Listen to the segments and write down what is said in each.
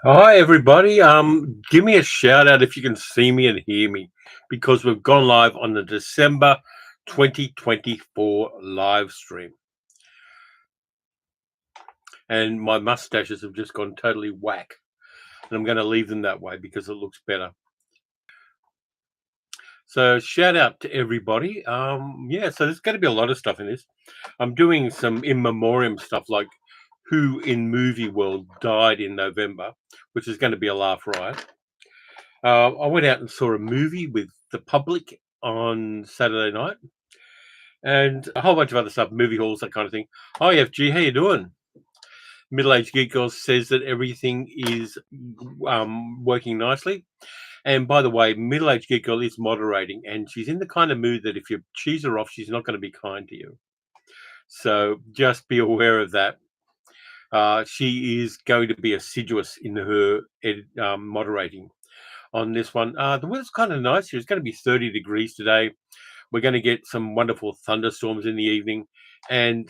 Hi everybody. Give me a shout out if you can see me and hear me because we've gone live on the December 2024 live stream. And my mustaches have just gone totally whack. And I'm going to leave them that way because it looks better. So shout out to everybody. So there's going to be a lot of stuff in this. I'm doing some in memoriam stuff like who in movie world died in November, which is going to be a laugh riot. I went out and saw a movie with the public on Saturday night, and a whole bunch of other stuff, movie halls, that kind of thing. Hi, FG, how you doing? Middle-aged geek girl says that everything is working nicely. And by the way, middle-aged geek girl is moderating, and she's in the kind of mood that if you cheese her off, she's not going to be kind to you. So just be aware of that. She is going to be assiduous in her moderating on this one. The weather's kind of nice here. It's going to be 30 degrees today. We're going to get some wonderful thunderstorms in the evening. And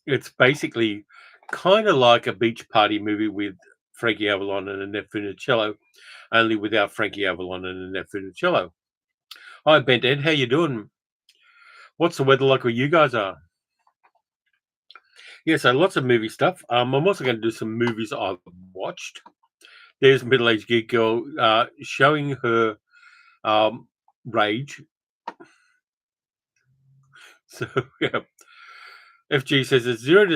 it's basically kind of like a beach party movie with Frankie Avalon and Annette Funicello, only without Frankie Avalon and Annette Funicello. Hi, Bent Ed. How you doing? What's the weather like where you guys are? Yeah, so lots of movie stuff. I'm also going to do some movies I've watched. There's Middle-Aged Geek Girl showing her rage. So, yeah. FG says it's 0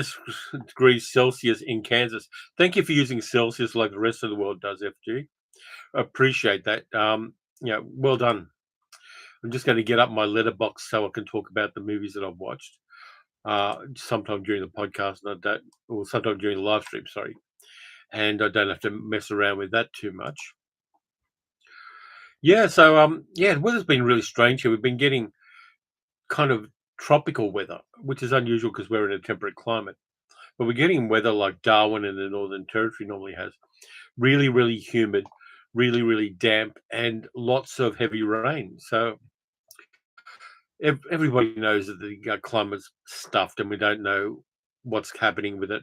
degrees Celsius in Kansas. Thank you for using Celsius like the rest of the world does, FG. Appreciate that. Well done. I'm just going to get up my letterbox so I can talk about the movies that I've watched sometime during the podcast, or sometime during the live stream. Sorry, and I don't have to mess around with that too much. Yeah, so the weather's been really strange here. We've been getting kind of tropical weather, which is unusual because we're in a temperate climate. But we're getting weather like Darwin and the Northern Territory normally has. Really, really humid, really, really damp, and lots of heavy rain. So everybody knows that the climate's stuffed and we don't know what's happening with it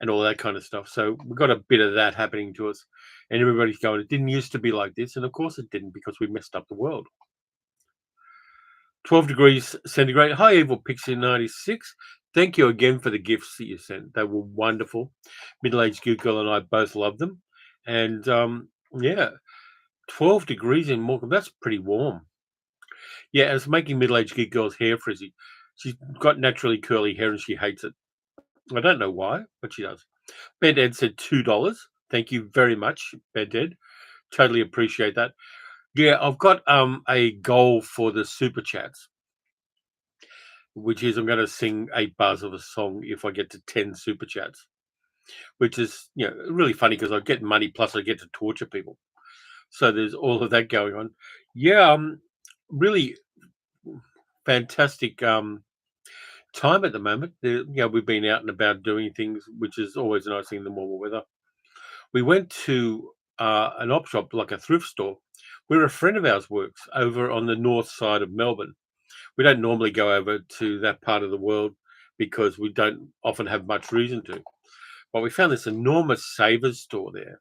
and all that kind of stuff. So we've got a bit of that happening to us. And everybody's going, it didn't used to be like this. And of course it didn't because we messed up the world. 12 degrees centigrade. Hi, Evil Pixie 96. Thank you again for the gifts that you sent. They were wonderful. Middle-aged Geek Girl and I both love them. And 12 degrees in Morecambe. That's pretty warm. Yeah, it's making middle-aged Geek Girl's hair frizzy. She's got naturally curly hair and she hates it. I don't know why, but she does. Ben Ed said $2. Thank you very much, Ben Ed. Totally appreciate that. Yeah, I've got a goal for the super chats, which is I'm going to sing a buzz of a song if I get to 10 super chats, which is really funny because I get money plus I get to torture people. So there's all of that going on. Yeah, really fantastic time at the moment. We've been out and about doing things, which is always a nice thing in the warmer weather. We went to an op shop, like a thrift store, where a friend of ours works over on the north side of Melbourne. We don't normally go over to that part of the world because we don't often have much reason to. But we found this enormous Savers store there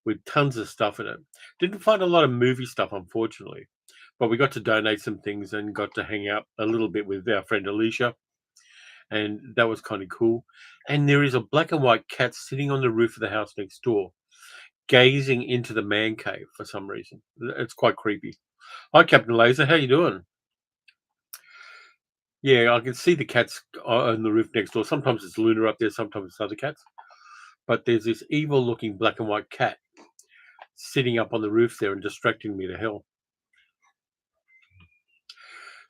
with tons of stuff in it. Didn't find a lot of movie stuff, unfortunately, but we got to donate some things and got to hang out a little bit with our friend Alicia, and that was kind of cool. And there is a black and white cat sitting on the roof of the house next door, gazing into the man cave for some reason. It's quite creepy. Hi, Captain Laser. How you doing? Yeah, I can see the cats on the roof next door. Sometimes it's Luna up there, sometimes it's other cats. But there's this evil-looking black and white cat sitting up on the roof there and distracting me to hell.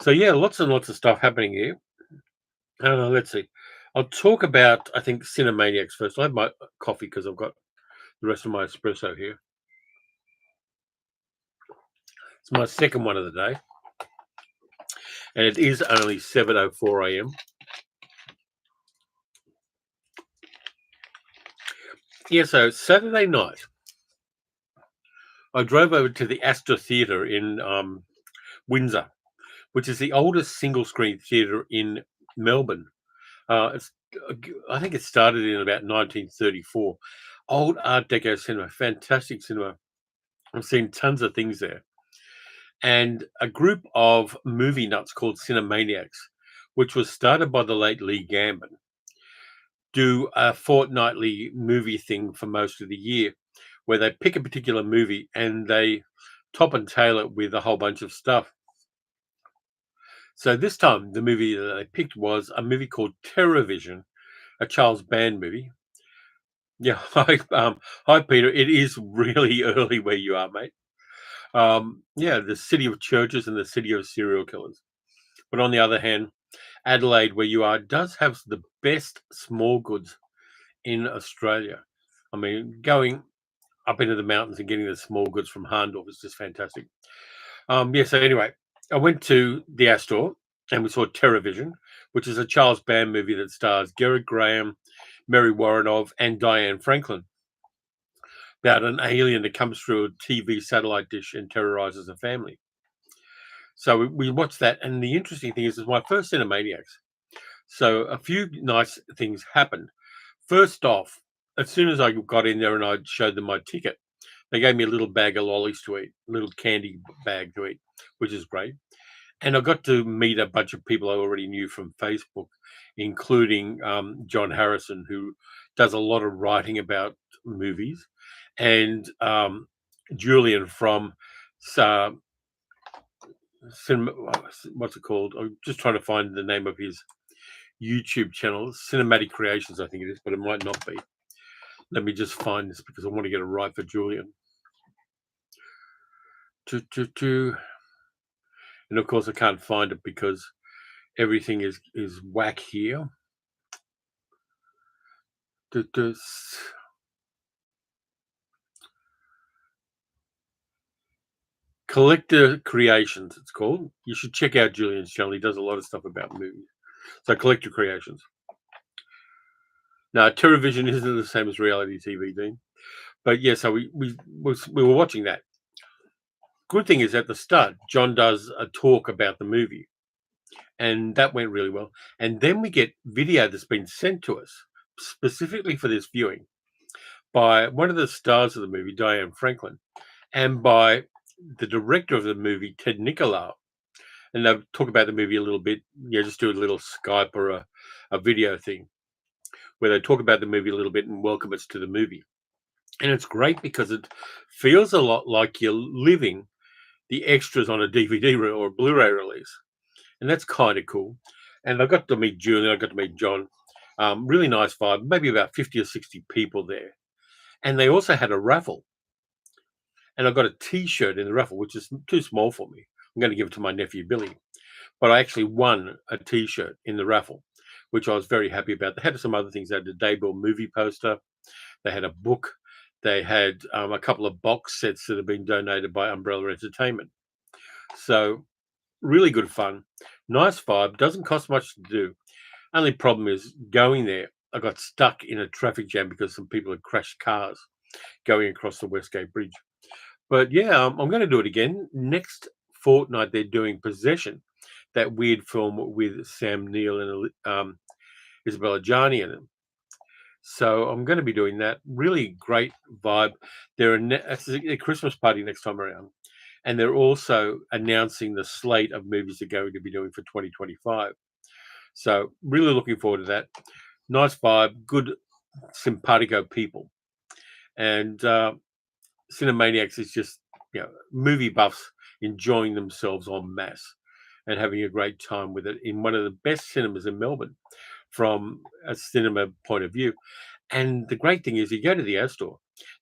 So yeah, lots and lots of stuff happening here. Let's see. I'll talk about, I think, Cinemaniacs first. I have my coffee because I've got the rest of my espresso here. It's my second one of the day. And it is only 7:04 a.m. Yeah, so Saturday night, I drove over to the Astor Theatre in Windsor, which is the oldest single-screen theatre in Melbourne. I think it started in about 1934. Old Art Deco cinema, fantastic cinema. I've seen tons of things there. And a group of movie nuts called Cinemaniacs, which was started by the late Lee Gambon, do a fortnightly movie thing for most of the year where they pick a particular movie and they top and tail it with a whole bunch of stuff. So this time, the movie that they picked was a movie called Terrorvision, a Charles Band movie. Yeah, hi Peter. It is really early where you are, mate. Yeah, the city of churches and the city of serial killers. But on the other hand, Adelaide, where you are, does have the best small goods in Australia. I mean, going up into the mountains and getting the small goods from Harndorf is just fantastic. Yeah, so anyway, I went to the Astor and we saw Terrorvision, which is a Charles Band movie that stars Gerard Graham, Mary Warrenov, and Diane Franklin about an alien that comes through a TV satellite dish and terrorizes a family. So we watched that, and the interesting thing is, it's my first Cinemaniacs. So a few nice things happened. First off, as soon as I got in there and I showed them my ticket, they gave me a little bag of lollies to eat, a little candy bag to eat, which is great. And I got to meet a bunch of people I already knew from Facebook, including John Harrison, who does a lot of writing about movies, and Julian from uh, cinema, what's it called? I'm just trying to find the name of his YouTube channel, Cinematic Creations, I think it is, but it might not be. Let me just find this because I want to get it right for Julian. And of course, I can't find it because everything is whack here. Collector Creations, it's called. You should check out Julian's channel. He does a lot of stuff about movies. So Collector Creations. Now, television isn't the same as reality TV, Dean. But yeah, so we were watching that. Good thing is at the start, John does a talk about the movie, and that went really well. And then we get video that's been sent to us specifically for this viewing by one of the stars of the movie, Diane Franklin, and by the director of the movie, Ted Nicolau. And they'll talk about the movie a little bit. Just do a little Skype or a video thing where they talk about the movie a little bit and welcome us to the movie. And it's great because it feels a lot like you're living the extras on a DVD or a Blu-ray release, and that's kind of cool. And I got to meet Julian, I got to meet John. Really nice vibe. Maybe about 50 or 60 people there, and they also had a raffle. And I got a T-shirt in the raffle, which is too small for me. I'm going to give it to my nephew Billy, but I actually won a T-shirt in the raffle, which I was very happy about. They had some other things. They had a Daybell movie poster. They had a book. They had a couple of box sets that have been donated by Umbrella Entertainment. So really good fun. Nice vibe. Doesn't cost much to do. Only problem is going there. I got stuck in a traffic jam because some people had crashed cars going across the Westgate Bridge. But yeah, I'm going to do it again. Next fortnight, they're doing Possession, that weird film with Sam Neill and Isabella Gianni in it. So I'm going to be doing that. Really great vibe. It's a Christmas party next time around. And they're also announcing the slate of movies they're going to be doing for 2025. So really looking forward to that. Nice vibe, good, simpatico people. And Cinemaniacs is just, movie buffs enjoying themselves en masse and having a great time with it in one of the best cinemas in Melbourne from a cinema point of view. And the great thing is, you go to the Astor,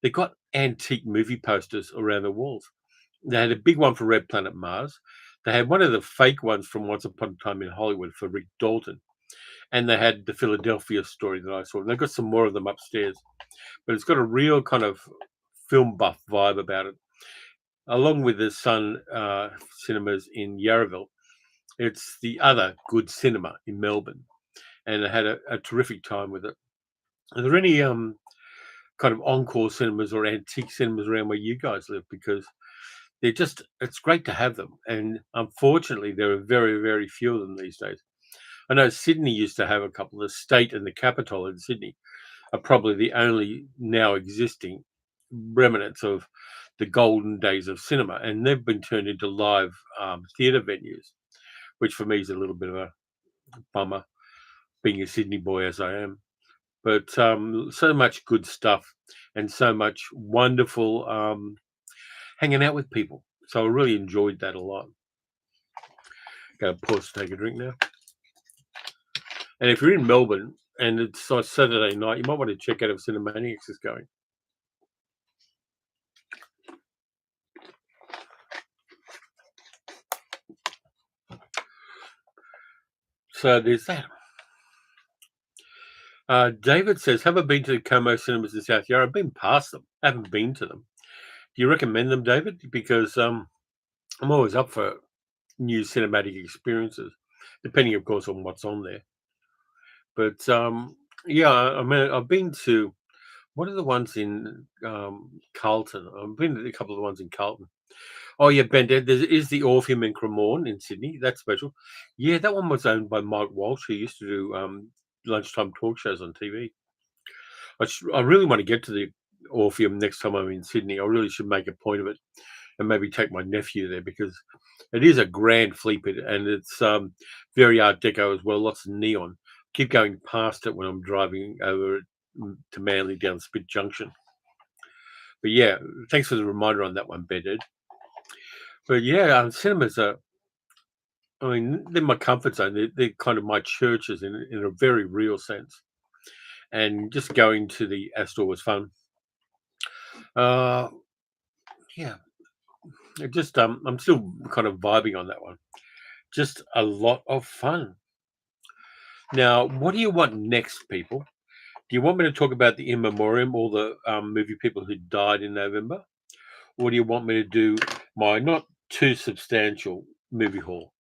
they've got antique movie posters around the walls. They had a big one for Red Planet Mars. They had one of the fake ones from Once Upon a Time in Hollywood for Rick Dalton. And they had the Philadelphia Story that I saw. And they've got some more of them upstairs. But it's got a real kind of film buff vibe about it. Along with the Sun Cinemas in Yarraville, it's the other good cinema in Melbourne. And I had a terrific time with it. Are there any kind of encore cinemas or antique cinemas around where you guys live? Because it's great to have them. And unfortunately, there are very, very few of them these days. I know Sydney used to have a couple, the State and the Capitol in Sydney. are probably the only now existing remnants of the golden days of cinema, and they've been turned into live theatre venues, which for me is a little bit of a bummer, being a Sydney boy as I am. But so much good stuff and so much wonderful hanging out with people. So I really enjoyed that a lot. Go pause to take a drink now. And if you're in Melbourne and it's on Saturday night, you might want to check out if Cinemaniacs is going. So there's that. David says, have I been to the Como cinemas in South Yarra? I've been past them. I haven't been to them. Do you recommend them, David? Because I'm always up for new cinematic experiences, depending, of course, on what's on there. But yeah, I mean, I've been to, what are the ones in Carlton? I've been to a couple of the ones in Carlton. Oh yeah, Ben, there is the Orpheum in Cremorne in Sydney. That's special. Yeah, that one was owned by Mike Walsh, who used to do lunchtime talk shows on TV. I really want to get to the Orpheum next time I'm in Sydney. I really should make a point of it and maybe take my nephew there because it is a grand fleet and it's very Art Deco as well, lots of neon. Keep going past it when I'm driving over to Manly down Spit Junction. But yeah, thanks for the reminder on that one, Bedhead. But yeah, cinemas are, I mean, they're my comfort zone. They're kind of my churches in a very real sense. And just going to the Astor was fun. Yeah, it just I'm still kind of vibing on that one. Just a lot of fun. Now, what do you want next, people? Do you want me to talk about the In Memoriam, all the movie people who died in November? Or do you want me to do my not too substantial movie haul?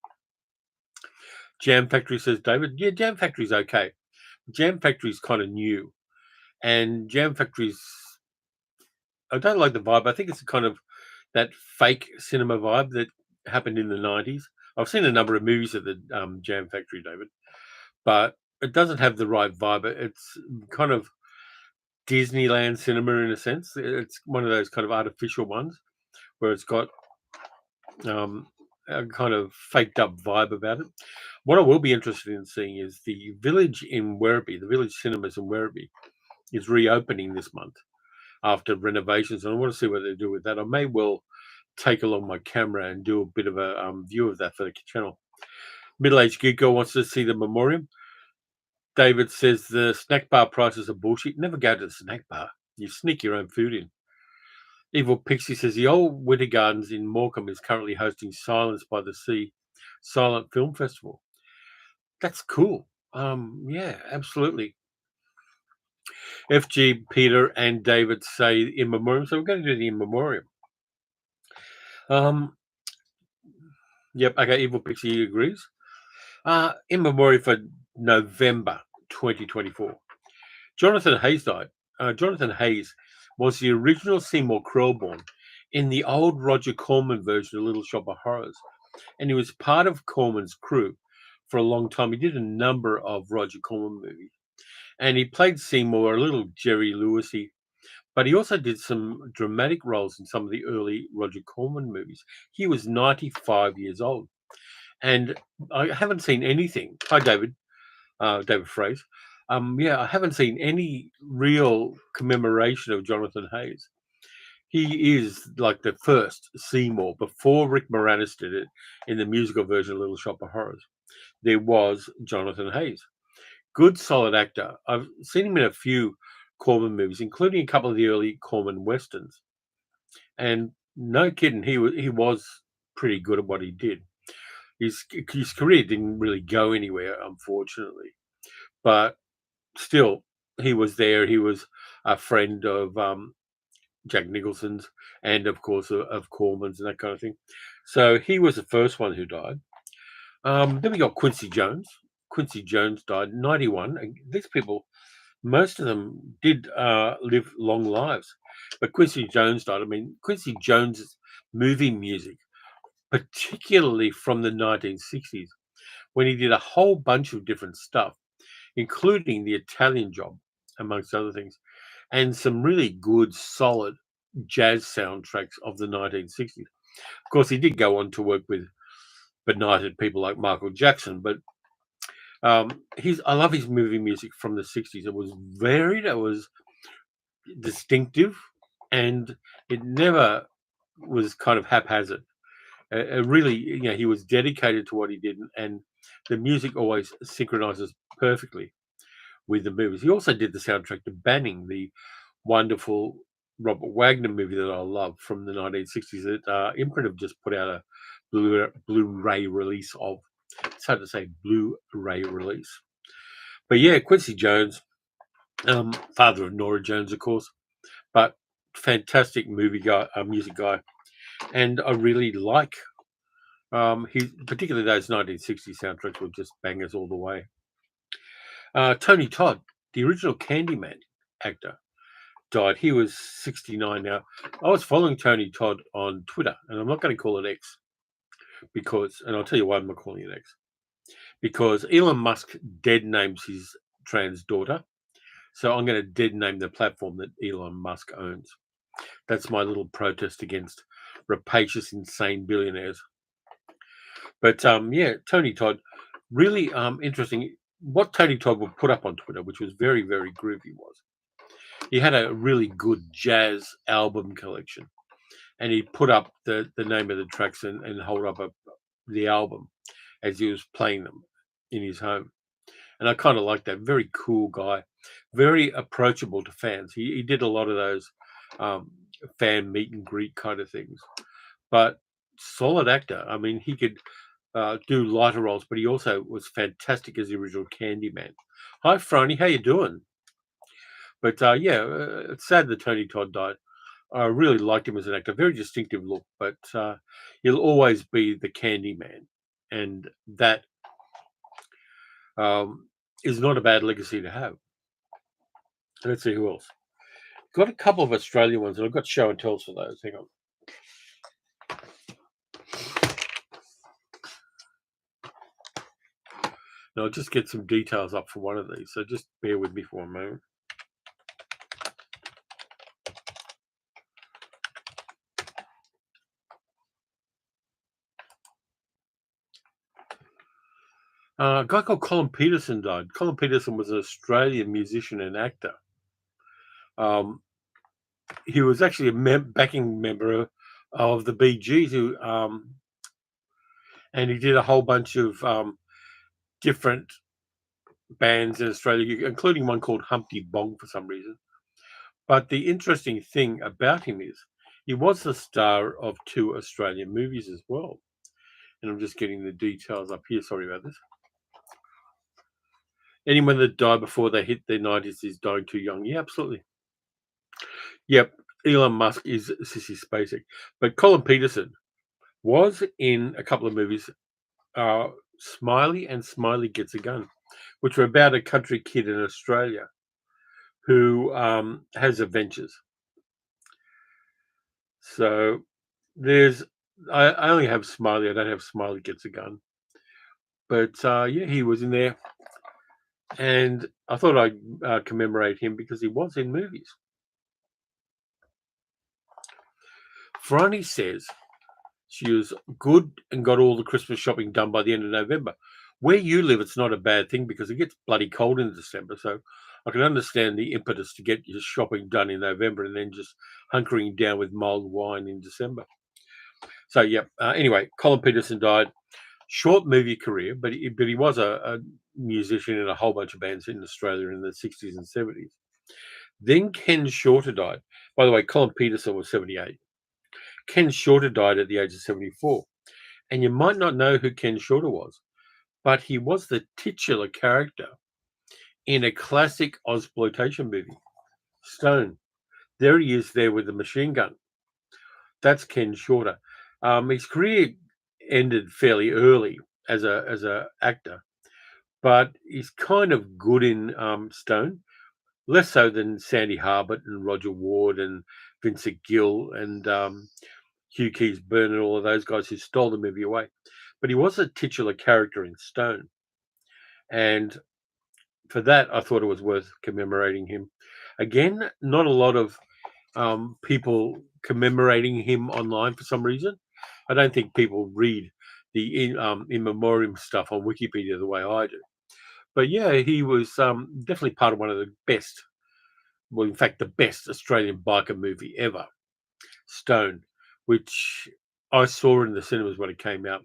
Jam Factory says, David. Yeah, Jam Factory's okay. Jam Factory's kind of new. And Jam Factory's, I don't like the vibe. I think it's kind of that fake cinema vibe that happened in the 90s. I've seen a number of movies at the Jam Factory, David, but it doesn't have the right vibe. It's kind of Disneyland cinema in a sense. It's one of those kind of artificial ones where it's got a kind of faked up vibe about it. What I will be interested in seeing is the Village in Werribee, the Village Cinemas in Werribee, is reopening this month after renovations, and I want to see what they do with that. I may well take along my camera and do a bit of a view of that for the channel. Middle-aged geek girl wants to see the memoriam. David says the snack bar prices are bullshit. Never go to the snack bar. You sneak your own food in. Evil Pixie says the old Winter Gardens in Morecambe is currently hosting Silence by the Sea Silent Film Festival. That's cool. Yeah, absolutely. FG, Peter, and David say In Memoriam, so we're going to do the In Memoriam. Yep, okay, Evil Pixie agrees. In Memoriam for November 2024. Jonathan Hayes died. Jonathan Hayes was the original Seymour Krelborn in the old Roger Corman version of Little Shop of Horrors, and he was part of Corman's crew for a long time. He did a number of Roger Corman movies, and he played Seymour, a little Jerry Lewisy, but he also did some dramatic roles in some of the early Roger Corman movies. He was 95 years old, and I haven't seen anything. Hi, David. David Fraser. Yeah, I haven't seen any real commemoration of Jonathan Hayes. He is like the first Seymour before Rick Moranis did it in the musical version of Little Shop of Horrors. There was Jonathan Hayes. Good, solid actor. I've seen him in a few Corman movies, including a couple of the early Corman westerns. And no kidding, he was pretty good at what he did. His career didn't really go anywhere, unfortunately. But still, he was there. He was a friend of Jack Nicholson's and, of course, of Corman's and that kind of thing. So he was the first one who died. Then we got Quincy Jones. Quincy Jones died 91. And these people, most of them did live long lives. But Quincy Jones died. I mean, Quincy Jones's movie music, particularly from the 1960s, when he did a whole bunch of different stuff, including The Italian Job. amongst other things, and some really good, solid jazz soundtracks of the 1960s. Of course, he did go on to work with benighted people like Michael Jackson, but he's I love his movie music from the 60s. It was varied, it was distinctive, and it never was kind of haphazard. Really, he was dedicated to what he did, and the music always synchronizes perfectly with the movies. He also did the soundtrack to Banning, the wonderful Robert Wagner movie that I love from the 1960s that Imprint have just put out a Blu-ray release of. It's hard to say Blu-ray release. But yeah, Quincy Jones, father of Nora Jones, of course, but fantastic movie guy, music guy. And I really like particularly those 1960s soundtracks were just bangers all the way. Tony Todd, the original Candyman actor, died. He was 69 now. I was following Tony Todd on Twitter, and I'm not going to call it X and I'll tell you why I'm not calling it X. Because Elon Musk dead names his trans daughter. So I'm going to dead name the platform that Elon Musk owns. That's my little protest against rapacious, insane billionaires. But yeah, Tony Todd, really interesting. What Tony Todd would put up on Twitter, which was very, very groovy, was he had a really good jazz album collection, and he put up the name of the tracks and hold up the album as he was playing them in his home. And I kind of like that. Very cool guy, very approachable to fans. He did a lot of those fan meet and greet kind of things, but solid actor. I mean, he could do lighter roles, but he also was fantastic as the original Candyman. Hi, Frony, how you doing? But yeah, it's sad that Tony Todd died. I really liked him as an actor. Very distinctive look, but he'll always be the Candyman, and that is not a bad legacy to have. Let's see who else. Got a couple of Australian ones, and I've got show and tells for those. Hang on. Now, I'll just get some details up for one of these, so just bear with me for a moment. A guy called Colin Peterson died. Colin Peterson was an Australian musician and actor. He was actually a backing member of the Bee Gees, and he did a whole bunch of different bands in Australia, including one called Humpty Bong for some reason. But the interesting thing about him is he was the star of 2 Australian movies as well. And I'm just getting the details up here. Sorry about this. Anyone that died before they hit their 90s is dying too young. Yeah, absolutely. Yep, Elon Musk is Sissy Spacek. But Colin Peterson was in a couple of movies, Smiley and Smiley Gets a Gun, which were about a country kid in Australia who has adventures. So I only have Smiley. I don't have Smiley Gets a Gun. But yeah, he was in there. And I thought I'd commemorate him because he was in movies. Franny says she was good and got all the Christmas shopping done by the end of November. Where you live, it's not a bad thing because it gets bloody cold in December. So I can understand the impetus to get your shopping done in November and then just hunkering down with mulled wine in December. So, yeah. Anyway, Colin Peterson died. Short movie career, but he was a musician in a whole bunch of bands in Australia in the 60s and 70s. Then Ken Shorter died. By the way, Colin Peterson was 78. Ken Shorter died at the age of 74. And you might not know who Ken Shorter was, but he was the titular character in a classic Ozploitation movie, Stone. There he is there with the machine gun. That's Ken Shorter. His career ended fairly early as a actor, but he's kind of good in Stone, less so than Sandy Harbert and Roger Ward and Vincent Gill and Hugh Keys-Byrne and all of those guys who stole the movie away. But he was a titular character in Stone. And for that, I thought it was worth commemorating him. Again, not a lot of people commemorating him online for some reason. I don't think people read the in memoriam stuff on Wikipedia the way I do. But yeah, he was definitely part of one of the best, well, in fact, the best Australian biker movie ever, Stone, which I saw in the cinemas when it came out.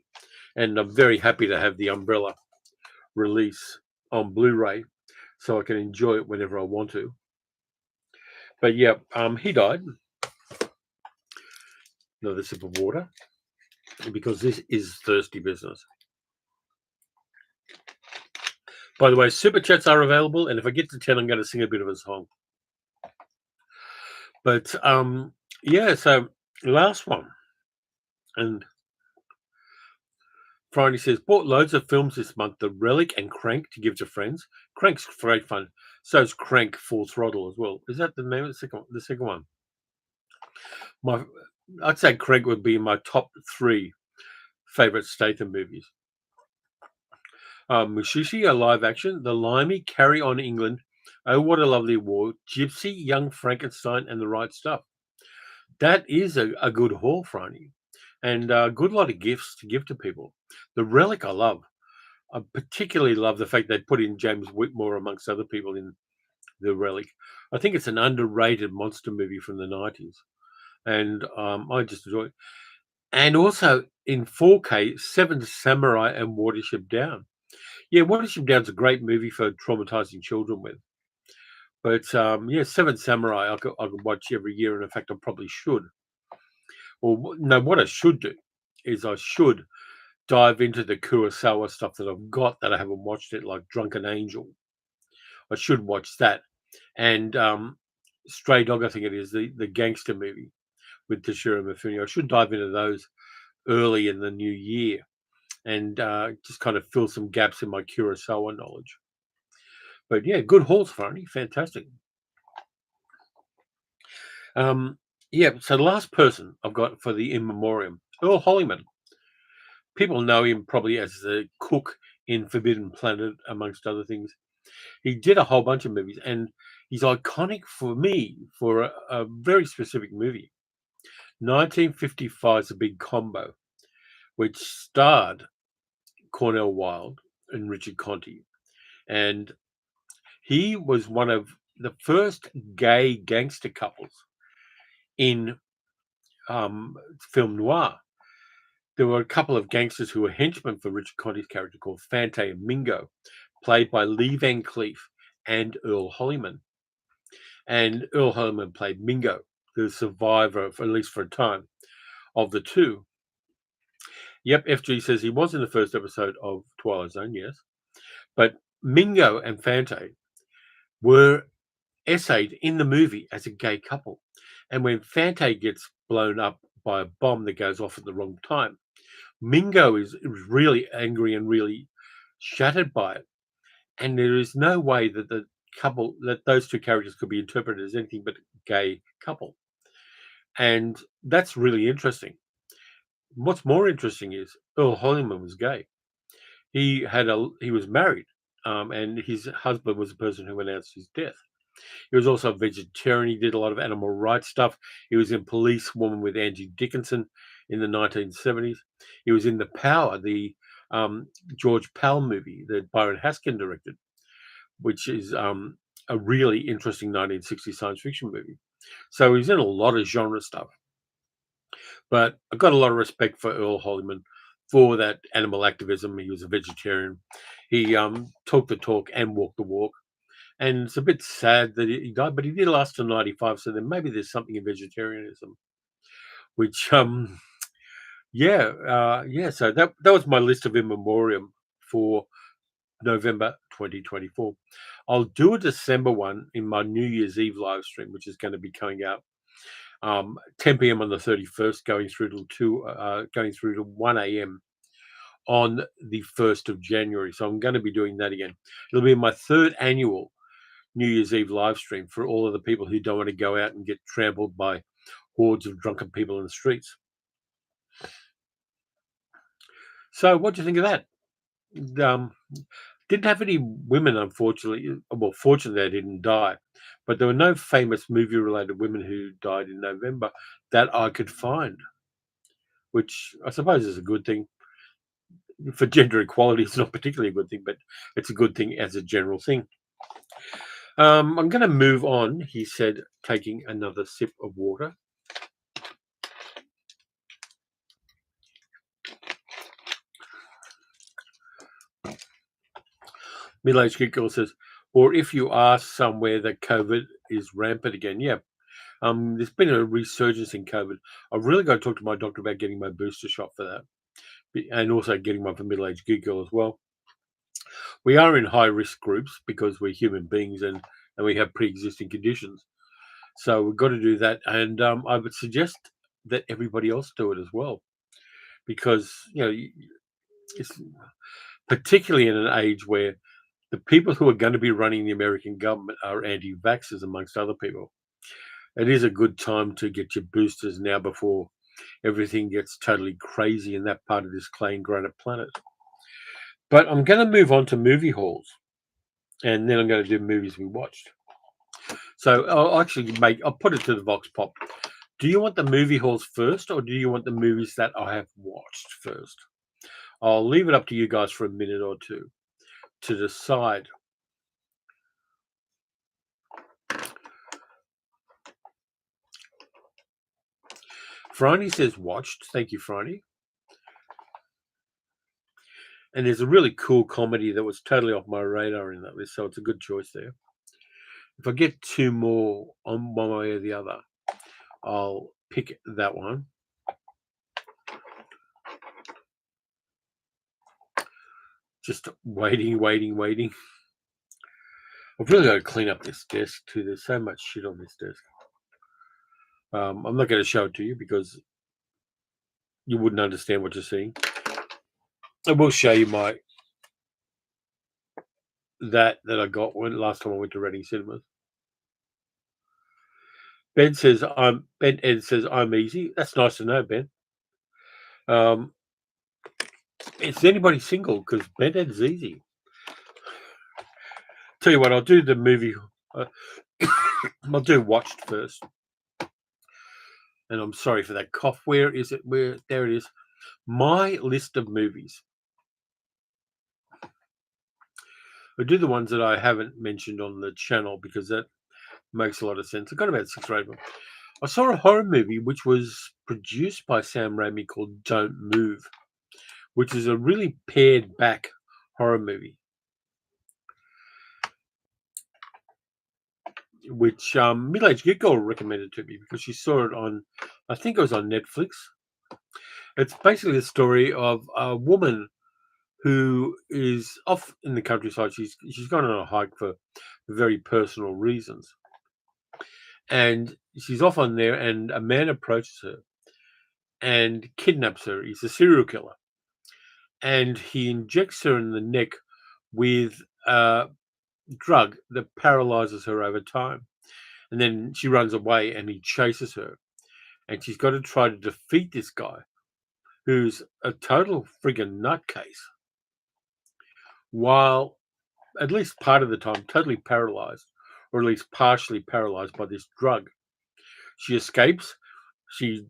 And I'm very happy to have the Umbrella release on Blu-ray so I can enjoy it whenever I want to. But yeah, he died. Another sip of water because this is thirsty business. By the way, super chats are available, and if I get to 10, I'm going to sing a bit of a song. But yeah, so last one, and Friday says bought loads of films this month: The Relic and Crank to give to friends. Crank's great fun. So is Crank Full Throttle as well. Is that the name of the second one? I'd say Crank would be my top 3 favorite Statham movies. Mushishi, a live action, The Limey, Carry On England, Oh What a Lovely War, Gypsy, Young Frankenstein, and The Right Stuff. That is a good haul, Franny, and a good lot of gifts to give to people. The Relic, I love. I particularly love the fact they put in James Whitmore amongst other people in The Relic. I think it's an underrated monster movie from the 90s, and I just enjoy it. And also in 4K, Seven Samurai and Watership Down. Yeah, Watership Down's a great movie for traumatizing children with. But yeah, Seven Samurai I could watch every year, and in fact, I probably should. Or no, what I should do is I should dive into the Kurosawa stuff that I've got that I haven't watched it, like Drunken Angel. I should watch that. And Stray Dog, I think it is, the gangster movie with Toshiro Mifune. I should dive into those early in the new year and just kind of fill some gaps in my Kurosawa knowledge. But yeah, good hauls, Farney. Fantastic. Yeah, so the last person I've got for the in memoriam, Earl Holliman. People know him probably as the cook in Forbidden Planet, amongst other things. He did a whole bunch of movies, and he's iconic for me for a very specific movie. 1955's A Big Combo, which starred Cornel Wilde and Richard Conte. And he was one of the first gay gangster couples in film noir. There were a couple of gangsters who were henchmen for Richard Conte's character called Fante and Mingo, played by Lee Van Cleef and Earl Holliman. And Earl Holliman played Mingo, the survivor, at least for a time, of the two. Yep, FG says he was in the first episode of Twilight Zone, yes. But Mingo and Fante were essayed in the movie as a gay couple. And when Fante gets blown up by a bomb that goes off at the wrong time, Mingo is really angry and really shattered by it. And there is no way that those two characters could be interpreted as anything but a gay couple. And that's really interesting. What's more interesting is Earl Holliman was gay. He was married, and his husband was the person who announced his death. He was also a vegetarian. He did a lot of animal rights stuff. He was in Police Woman with Angie Dickinson in the 1970s. He was in The Power, the George Pal movie that Byron Haskin directed, which is a really interesting 1960s science fiction movie. So he's in a lot of genre stuff. But I've got a lot of respect for Earl Holliman for that animal activism. He was a vegetarian. He talked the talk and walked the walk. And it's a bit sad that he died, but he did last to 95. So then maybe there's something in vegetarianism, which, yeah. So that was my list of in memoriam for November 2024. I'll do a December one in my New Year's Eve live stream, which is going to be coming out 10 p.m. on the 31st, going through to 1 a.m. on the 1st of January. So I'm going to be doing that again. It'll be my third annual New Year's Eve live stream for all of the people who don't want to go out and get trampled by hordes of drunken people in the streets. So what do you think of that? Didn't have any women, unfortunately. Well, fortunately, they didn't die, but there were no famous movie-related women who died in November that I could find, which I suppose is a good thing. For gender equality, it's not particularly a good thing, but it's a good thing as a general thing. I'm going to move on, he said, taking another sip of water. Middle-aged Geek Girl says, or if you are somewhere that COVID is rampant again. Yeah, there's been a resurgence in COVID. I've really got to talk to my doctor about getting my booster shot for that, and also getting one for middle-aged Geek Girl as well. We are in high-risk groups because we're human beings and we have pre-existing conditions. So we've got to do that, and I would suggest that everybody else do it as well, because it's particularly in an age where the people who are going to be running the American government are anti-vaxxers, amongst other people. It is a good time to get your boosters now before everything gets totally crazy in that part of this clay and granite planet. But I'm going to move on to movie halls, and then I'm going to do movies we watched. So I'll put it to the Vox Pop. Do you want the movie halls first, or do you want the movies that I have watched first? I'll leave it up to you guys for a minute or two to decide. Franny says watched. Thank you, Franny. And there's a really cool comedy that was totally off my radar in that list, so it's a good choice there. If I get two more on one way or the other, I'll pick that one. Just waiting. I've really got to clean up this desk too. There's so much shit on this desk. I'm not going to show it to you because you wouldn't understand what you're seeing. I will show you that I got when last time I went to Reading Cinemas. Ben Ed says I'm easy. That's nice to know, Ben. Is anybody single? Because Ben Ed's easy. Tell you what, I'll do the movie. I'll do watched first. And I'm sorry for that cough. Where is it? There it is. My list of movies. I'll do the ones that I haven't mentioned on the channel because that makes a lot of sense. I've got about 6 or 8 of them. I saw a horror movie which was produced by Sam Raimi called Don't Move, which is a really pared back horror movie, which middle-aged Geek Girl recommended to me because she saw it on, I think it was on Netflix. It's basically the story of a woman who is off in the countryside. She's gone on a hike for very personal reasons, and she's off on there, and a man approaches her and kidnaps her. He's a serial killer, and he injects her in the neck with a drug that paralyzes her over time. And then she runs away, and he chases her, and she's got to try to defeat this guy who's a total friggin' nutcase, while at least part of the time totally paralyzed, or at least partially paralyzed by this drug. She escapes. She,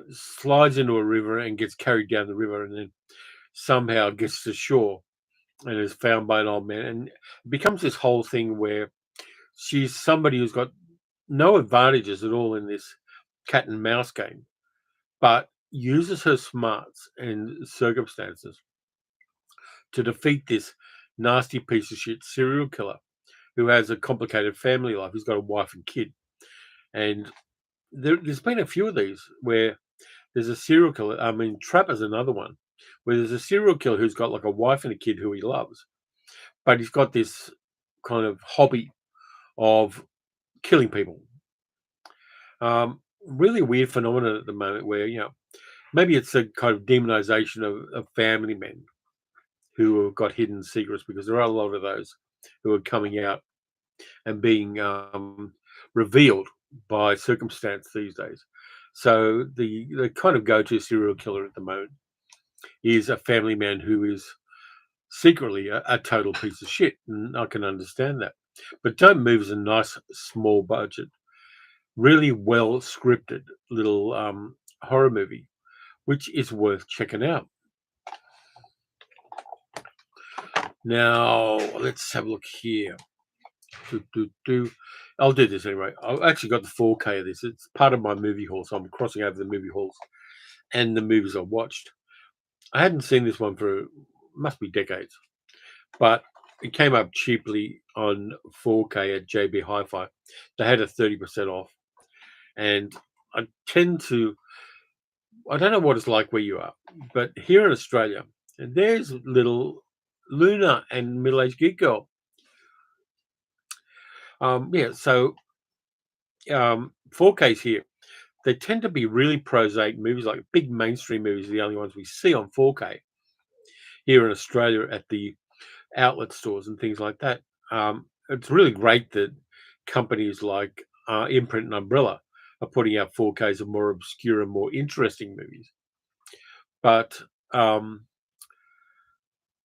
slides into a river and gets carried down the river, and then somehow gets to shore and is found by an old man. And it becomes this whole thing where she's somebody who's got no advantages at all in this cat and mouse game, but uses her smarts and circumstances to defeat this nasty piece of shit serial killer who has a complicated family life. He's got a wife and kid. And there's been a few of these where there's a serial killer. I mean, Trapper's another one where there's a serial killer who's got like a wife and a kid who he loves, but he's got this kind of hobby of killing people. Really weird phenomenon at the moment where, maybe it's a kind of demonization of family men who have got hidden secrets, because there are a lot of those who are coming out and being revealed by circumstance these days. So the kind of go-to serial killer at the moment is a family man who is secretly a total piece of shit, and I can understand that. But Don't Move is a nice small budget, really well scripted little horror movie, which is worth checking out. Now let's have a look here. I'll do this anyway. I've actually got the 4K of this. It's part of my movie haul, so I'm crossing over the movie hauls and the movies I watched. I hadn't seen this one for must be decades, but it came up cheaply on 4K at JB Hi-Fi. They had a 30% off, and I tend to. I don't know what it's like where you are, but here in Australia, there's little Luna and middle-aged geek girl. Yeah, so 4Ks here. They tend to be really prosaic movies, like big mainstream movies, are the only ones we see on 4K here in Australia at the outlet stores and things like that. It's really great that companies like Imprint and Umbrella are putting out 4Ks of more obscure and more interesting movies. But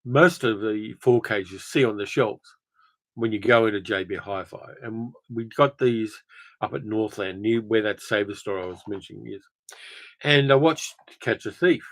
most of the 4Ks you see on the shelves when you go into JB Hi-Fi, and we got these up at Northland near where that Saver store I was mentioning is. And I watched Catch a Thief,